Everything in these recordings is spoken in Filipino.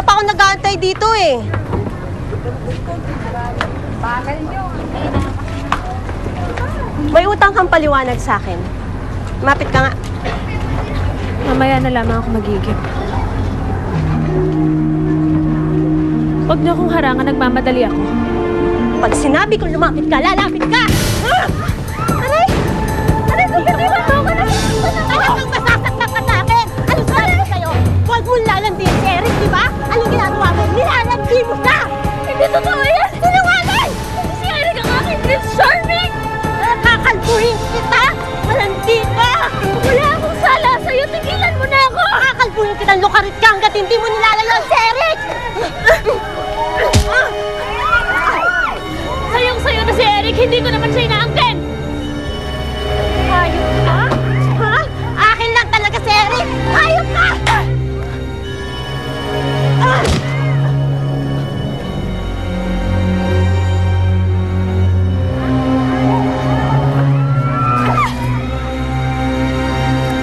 Kanina pa ako nag-aantay dito eh. May utang kang paliwanag sa akin. Mapit ka nga. Mamaya na lamang ako magigip. Huwag niyo akong harangan, nagmamadali ako. Pag sinabi kong lumapit ka, lalapit ka! Aray! Aray, kapitiwan mo ako na! Talagang masasaktan ka sa akin! Anong sabi ko sa'yo? Huwag mong lalandiin si Eric, di ba? Anong ginagawa mo? Nilalandi mo siya! Hindi totoo yan! Sinungaling! Si Eric ang aking Prince Charming! Nakakalbuhin kita! Malandi ka! Wala akong sala sa'yo! Tigilan mo na ako! Nakakalbuhin kitang lukarit ka hanggat hindi mo nilalayan si Eric! Sayong-sayo na si Eric, hindi ko naman siya inaangkin! Hayop ka? Ha? Akin lang talaga si Eric! Hayop ka!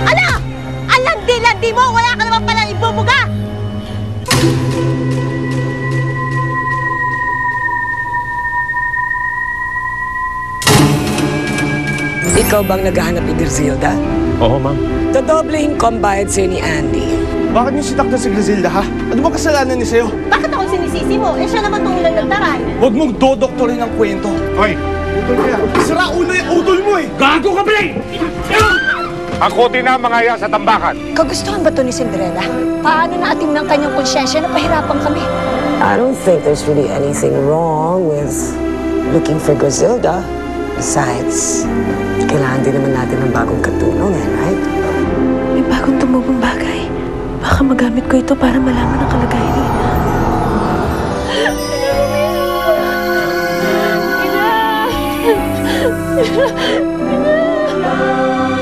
Ano? Ang landi-landi mo! Wala ka naman palang ibubuga! Ikaw bang naghahanap ni Griselda? Oo, ma'am. Dodoblehin ko ang bayad sa'yo ni Andy. Bakit niyo sinaktan si Griselda, ha? Ano ba kasalanan niya sa'yo? Bakit ako sinisisi mo? Eh siya naman tungulan ng taray. Huwag mong dodoktorin ang kwento. Hoy, utol ka yan. Sira ulo yung utol mo eh! Gago ka, Blake! Ako din ang mga yan sa tambakan. Kagustuhan ba to ni Cinderella? Paano natin ng kanyang konsyensya na pahirapan kami? I don't think there's really anything wrong with looking for Griselda. Besides, kailangan din naman natin ng bagong katulong, right? May bagong tumubong bagay. Baka magamit ko ito para malaman ang kalagayan ni Ina. Ina! Ina!